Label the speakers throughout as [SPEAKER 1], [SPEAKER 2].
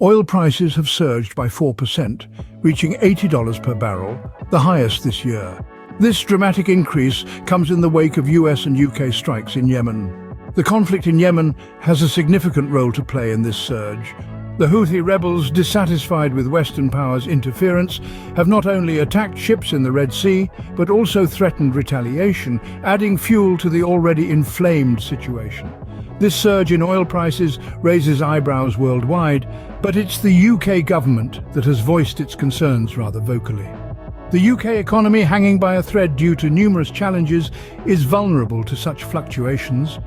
[SPEAKER 1] Oil prices have surged by 4%, reaching $80 per barrel, the highest this year. This dramatic increase comes in the wake of US and UK strikes in Yemen. The conflict in Yemen has a significant role to play in this surge. The Houthi rebels, dissatisfied with Western powers' interference, have not only attacked ships in the Red Sea, but also threatened retaliation, adding fuel to the already inflamed situation. This surge in oil prices raises eyebrows worldwide, but it's the UK government that has voiced its concerns rather vocally. The UK economy, hanging by a thread due to numerous challenges, is vulnerable to such fluctuations.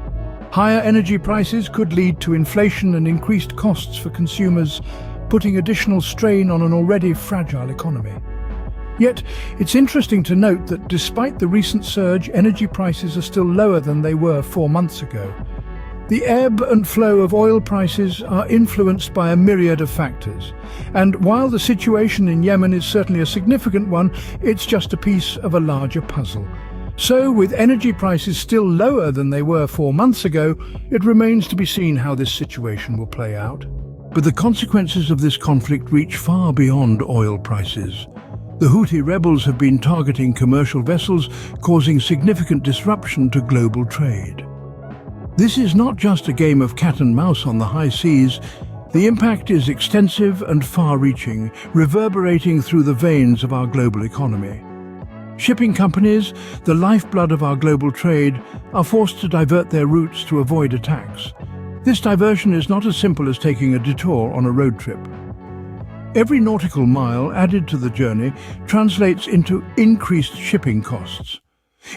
[SPEAKER 1] Higher energy prices could lead to inflation and increased costs for consumers, putting additional strain on an already fragile economy. Yet, it's interesting to note that despite the recent surge, energy prices are still lower than they were 4 months ago. The ebb and flow of oil prices are influenced by a myriad of factors, and while the situation in Yemen is certainly a significant one, it's just a piece of a larger puzzle. So, with energy prices still lower than they were 4 months ago, it remains to be seen how this situation will play out. But the consequences of this conflict reach far beyond oil prices. The Houthi rebels have been targeting commercial vessels, causing significant disruption to global trade. This is not just a game of cat and mouse on the high seas. The impact is extensive and far-reaching, reverberating through the veins of our global economy. Shipping companies, the lifeblood of our global trade, are forced to divert their routes to avoid attacks. This diversion is not as simple as taking a detour on a road trip. Every nautical mile added to the journey translates into increased shipping costs.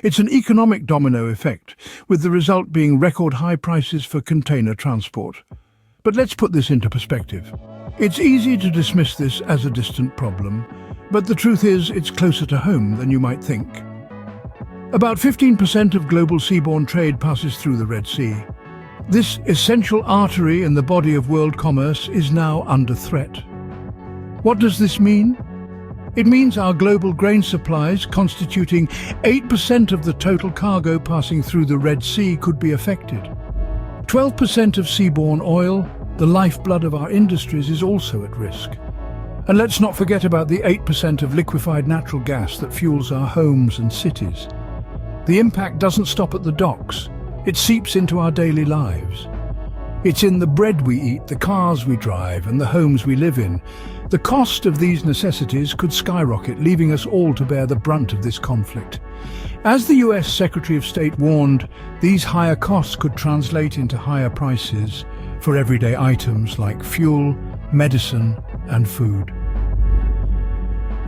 [SPEAKER 1] It's an economic domino effect, with the result being record high prices for container transport. But let's put this into perspective. It's easy to dismiss this as a distant problem, but the truth is it's closer to home than you might think. About 15% of global seaborne trade passes through the Red Sea. This essential artery in the body of world commerce is now under threat. What does this mean? It means our global grain supplies, constituting 8% of the total cargo passing through the Red Sea, could be affected. 12% of seaborne oil, the lifeblood of our industries, is also at risk. And let's not forget about the 8% of liquefied natural gas that fuels our homes and cities. The impact doesn't stop at the docks. It seeps into our daily lives. It's in the bread we eat, the cars we drive, and the homes we live in. The cost of these necessities could skyrocket, leaving us all to bear the brunt of this conflict. As the US Secretary of State warned, these higher costs could translate into higher prices for everyday items like fuel, medicine, and food.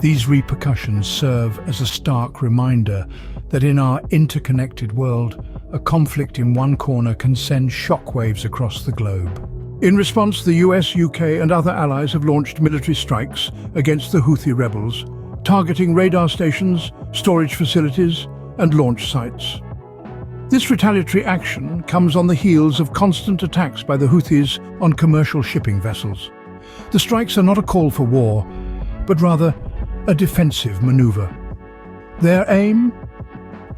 [SPEAKER 1] These repercussions serve as a stark reminder that in our interconnected world, a conflict in one corner can send shockwaves across the globe. In response, the US, UK and other allies have launched military strikes against the Houthi rebels, targeting radar stations, storage facilities and launch sites. This retaliatory action comes on the heels of constant attacks by the Houthis on commercial shipping vessels. The strikes are not a call for war, but rather a defensive maneuver. Their aim?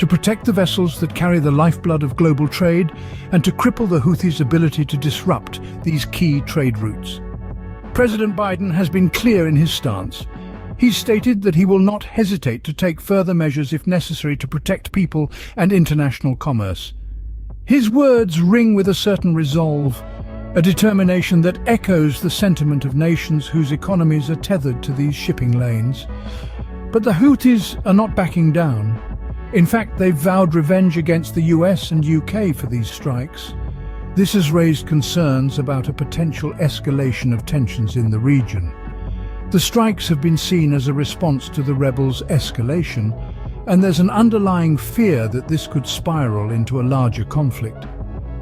[SPEAKER 1] To protect the vessels that carry the lifeblood of global trade and to cripple the Houthis' ability to disrupt these key trade routes. President Biden has been clear in his stance. He's stated that he will not hesitate to take further measures if necessary to protect people and international commerce. His words ring with a certain resolve, a determination that echoes the sentiment of nations whose economies are tethered to these shipping lanes. But the Houthis are not backing down. In fact, they've vowed revenge against the US and UK for these strikes. This has raised concerns about a potential escalation of tensions in the region. The strikes have been seen as a response to the rebels' escalation, and there's an underlying fear that this could spiral into a larger conflict.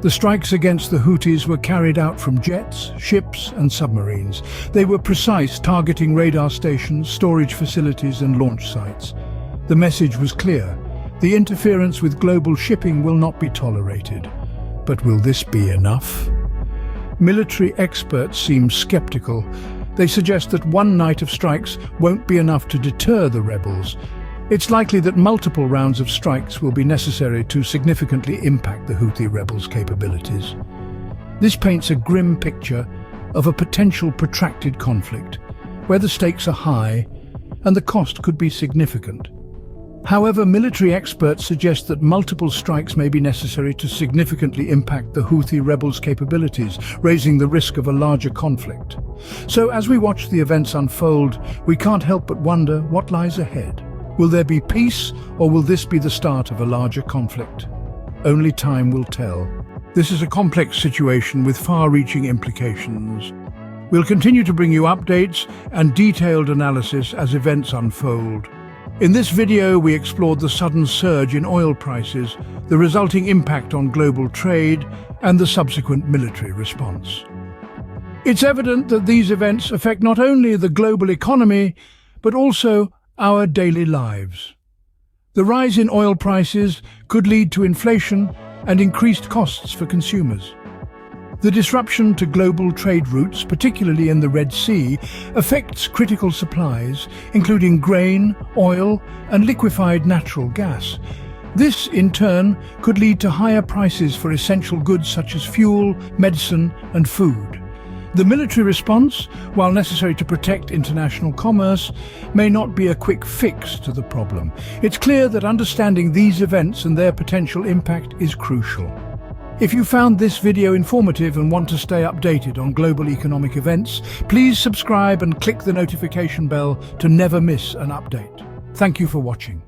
[SPEAKER 1] The strikes against the Houthis were carried out from jets, ships and submarines. They were precise, targeting radar stations, storage facilities and launch sites. The message was clear. The interference with global shipping will not be tolerated. But will this be enough? Military experts seem skeptical. They suggest that one night of strikes won't be enough to deter the rebels. It's likely that multiple rounds of strikes will be necessary to significantly impact the Houthi rebels' capabilities. This paints a grim picture, of a potential protracted conflict, where the stakes are high and the cost could be significant. However, military experts suggest that multiple strikes may be necessary to significantly impact the Houthi rebels' capabilities, raising the risk of a larger conflict. So as we watch the events unfold, we can't help but wonder what lies ahead. Will there be peace, or will this be the start of a larger conflict? Only time will tell. This is a complex situation with far-reaching implications. We'll continue to bring you updates and detailed analysis as events unfold. In this video, we explored the sudden surge in oil prices, the resulting impact on global trade, and the subsequent military response. It's evident that these events affect not only the global economy, but also our daily lives. The rise in oil prices could lead to inflation and increased costs for consumers. The disruption to global trade routes, particularly in the Red Sea, affects critical supplies, including grain, oil, and liquefied natural gas. This, in turn, could lead to higher prices for essential goods such as fuel, medicine, and food. The military response, while necessary to protect international commerce, may not be a quick fix to the problem. It's clear that understanding these events and their potential impact is crucial. If you found this video informative and want to stay updated on global economic events, please subscribe and click the notification bell to never miss an update. Thank you for watching.